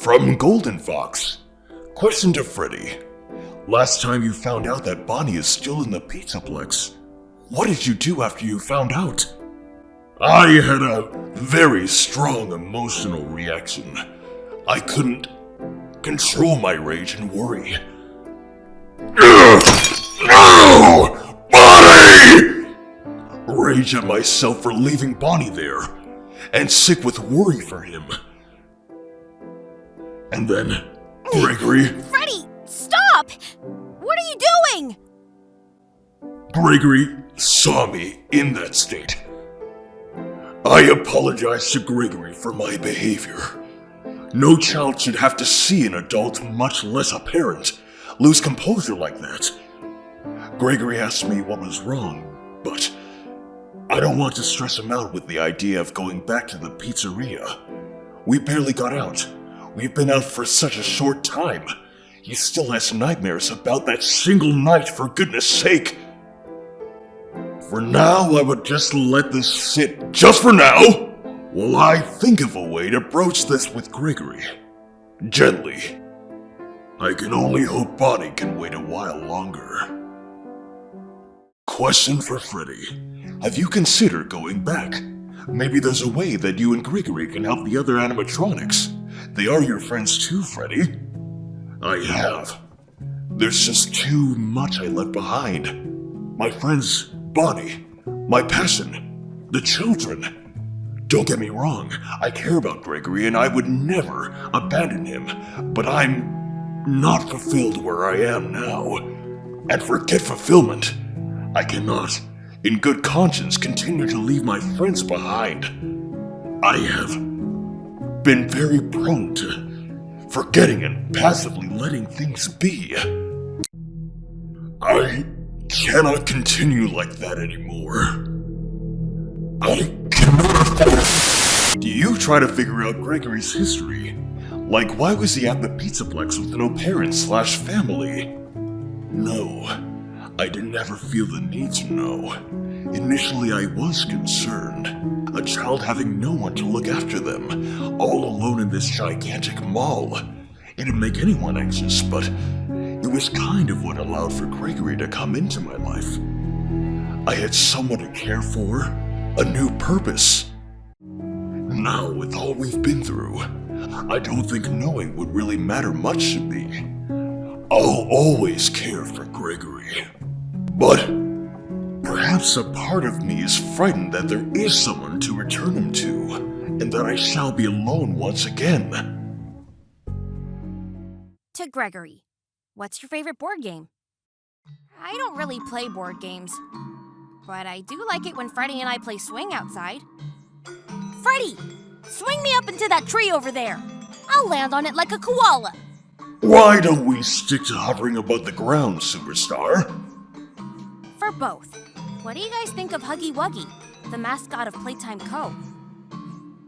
From Golden Fox. Question to Freddy. Last time you found out that Bonnie is still in the Pizzaplex, what did you do after you found out? I had a very strong emotional reaction. I couldn't control my rage and worry. No! Bonnie! Rage at myself for leaving Bonnie there, and sick with worry for him. And then, Gregory... Freddy, stop! What are you doing? Gregory saw me in that state. I apologize to Gregory for my behavior. No child should have to see an adult, much less a parent, lose composure like that. Gregory asked me what was wrong, but I don't want to stress him out with the idea of going back to the pizzeria. We barely got out. We've been out for such a short time. He still has nightmares about that single night, for goodness sake. For now, I would just let this sit, just for now, while I think of a way to broach this with Gregory. Gently. I can only hope Bonnie can wait a while longer. Question for Freddy. Have you considered going back? Maybe there's a way that you and Gregory can help the other animatronics. They are your friends too, Freddy. I have. There's just too much I left behind. My friends, Bonnie, my passion, the children. Don't get me wrong, I care about Gregory and I would never abandon him, but I'm not fulfilled where I am now. And forget fulfillment. I cannot, in good conscience, continue to leave my friends behind. I have been very prone to forgetting and passively letting things be. I cannot continue like that anymore. I cannot afford. Do you try to figure out Gregorys history? Like, why was he at the Pizzaplex with no parents/family? No, I didn't ever feel the need to know. Initially, I was concerned. A child having no one to look after them, all alone in this gigantic mall. It'd make anyone anxious, but it was kind of what allowed for Gregory to come into my life. I had someone to care for, a new purpose. Now, with all we've been through, I don't think knowing would really matter much to me. I'll always care for Gregory. But perhaps a part of me is frightened that there is someone to return him to, and that I shall be alone once again. To Gregory, what's your favorite board game? I don't really play board games, but I do like it when Freddy and I play swing outside. Freddy, swing me up into that tree over there. I'll land on it like a koala. Why don't we stick to hovering above the ground, superstar? For both, what do you guys think of Huggy Wuggy, the mascot of Playtime Co?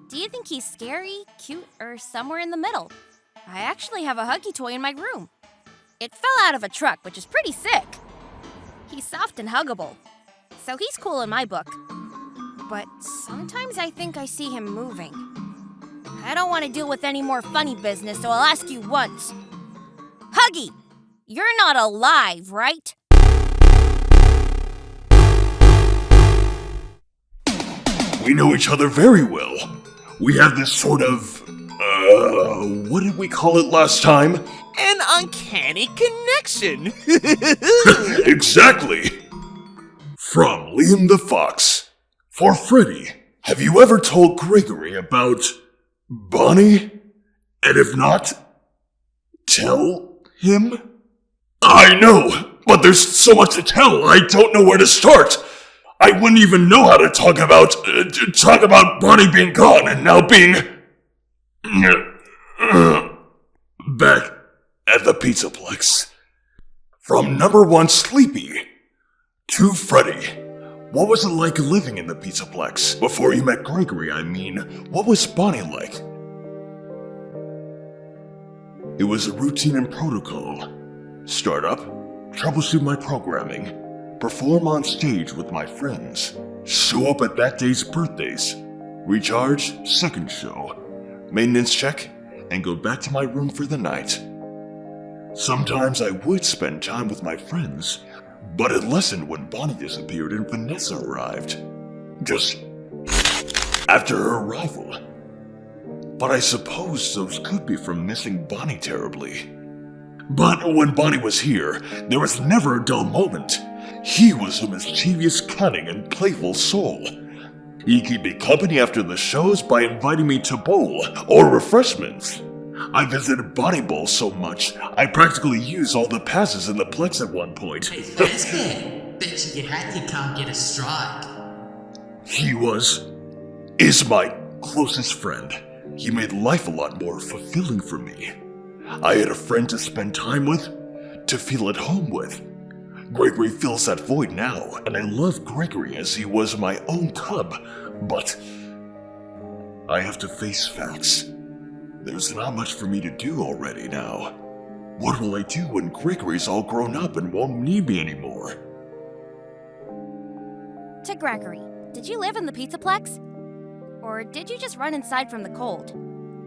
Do you think he's scary, cute, or somewhere in the middle? I actually have a Huggy toy in my room. It fell out of a truck, which is pretty sick. He's soft and huggable, so he's cool in my book. But sometimes I think I see him moving. I don't want to deal with any more funny business, so I'll ask you once. Huggy, you're not alive, right? We know each other very well. We have this sort of, what did we call it last time? An uncanny connection. Exactly. From Liam the Fox. For Freddy, have you ever told Gregory about Bonnie? And if not, tell him? I know, but there's so much to tell, I don't know where to start. I wouldn't even know how to talk about Bonnie being gone and now being back at the Pizzaplex. From number 1 Sleepy to Freddy. What was it like living in the Pizzaplex? Before you met Gregory, I mean. What was Bonnie like? It was a routine and protocol. Start up, troubleshoot my programming, perform on stage with my friends, show up at that day's birthdays, recharge, second show, maintenance check, and go back to my room for the night. Sometimes I would spend time with my friends, but it lessened when Bonnie disappeared and Vanessa arrived. Just after her arrival. But I suppose those could be from missing Bonnie terribly. But when Bonnie was here, there was never a dull moment. He was a mischievous, cunning, and playful soul. He kept me company after the shows by inviting me to bowl or refreshments. I visited Bonnie Bowl so much, I practically used all the passes in the Plex at one point. Hey, Fazbear, bet you hat you can't get a strike. He is my closest friend. He made life a lot more fulfilling for me. I had a friend to spend time with, to feel at home with. Gregory fills that void now, and I love Gregory as he was my own cub, but I have to face facts. There's not much for me to do already now. What will I do when Gregory's all grown up and won't need me anymore? To Gregory, did you live in the Pizzaplex? Or did you just run inside from the cold?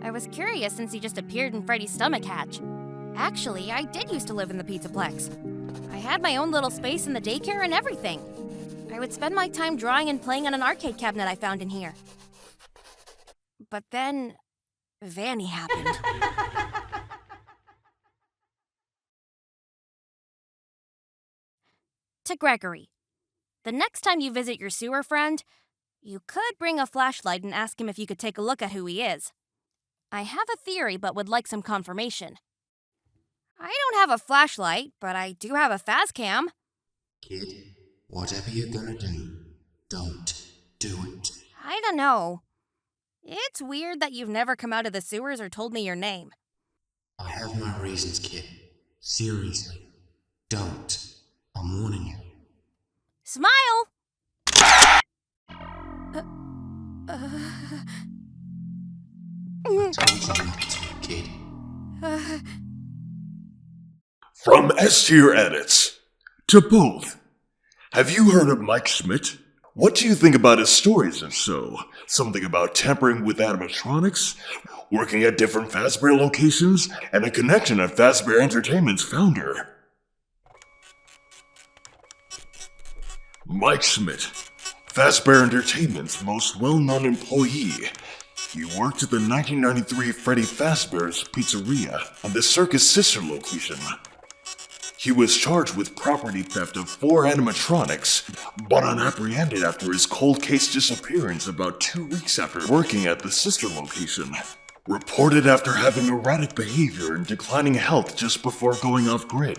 I was curious since you just appeared in Freddy's stomach hatch. Actually, I did used to live in the Pizzaplex. I had my own little space in the daycare and everything. I would spend my time drawing and playing on an arcade cabinet I found in here. But then, Vanny happened. To Gregory, the next time you visit your sewer friend, you could bring a flashlight and ask him if you could take a look at who he is. I have a theory, but would like some confirmation. I don't have a flashlight, but I do have a faz cam. Kid, whatever you're gonna do, don't do it. I don't know. It's weird that you've never come out of the sewers or told me your name. I have my reasons, kid. Seriously, don't. I'm warning you. Smile! I told you not to, kid. From S tier edits. To both. Have you heard of Mike Schmidt? What do you think about his stories if so? Something about tampering with animatronics, working at different Fazbear locations, and a connection at Fazbear Entertainment's founder. Mike Schmidt, Fazbear Entertainment's most well-known employee. He worked at the 1993 Freddy Fazbear's Pizzeria and the Circus Sister location. He was charged with property theft of 4 animatronics, but unapprehended after his cold case disappearance about 2 weeks after working at the sister location. Reported after having erratic behavior and declining health just before going off-grid.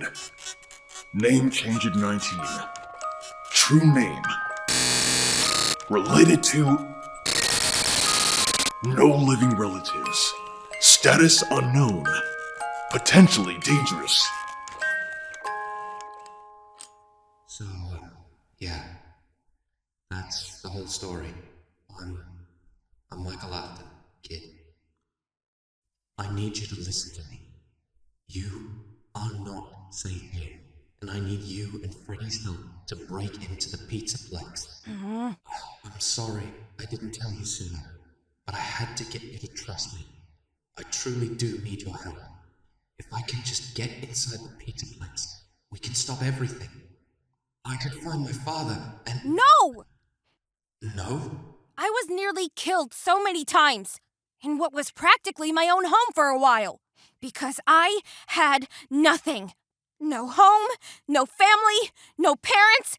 Name change at 19. True name. Related to no living relatives. Status unknown. Potentially dangerous. So, yeah. That's the whole story. I'm Michael Afton, kid. I need you to listen to me. You are not safe here, and I need you and Freddy's help to break into the Pizzaplex. I'm sorry I didn't tell you sooner, but I had to get you to trust me. I truly do need your help. If I can just get inside the Pizzaplex, we can stop everything. I could find my father and... No! No? I was nearly killed so many times in what was practically my own home for a while because I had nothing. No home, no family, no parents.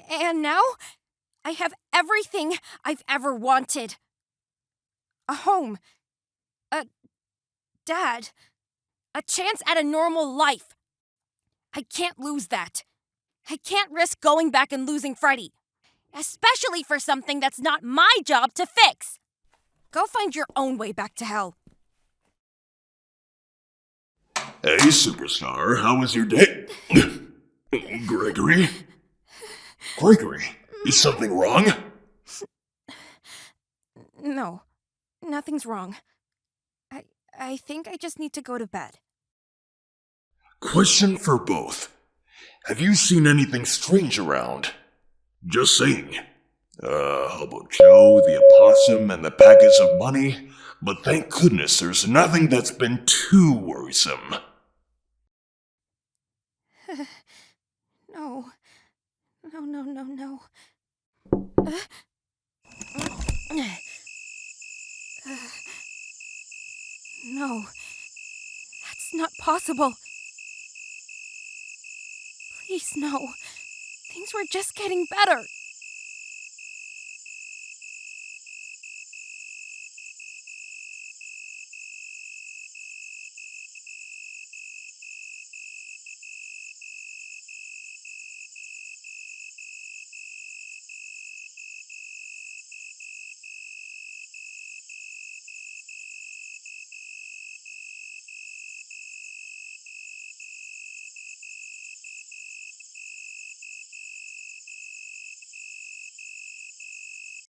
And now I have everything I've ever wanted. A home. A dad. A chance at a normal life. I can't lose that. I can't risk going back and losing Freddy. Especially for something that's not my job to fix. Go find your own way back to hell. Hey, superstar, how was your day? Gregory? Gregory, is something wrong? No, nothing's wrong. I think I just need to go to bed. Question for both. Have you seen anything strange around? Just saying. How about Joe, the opossum, and the packets of money? But thank goodness there's nothing that's been too worrisome. No. No. No. That's not possible. Please, no. Things were just getting better.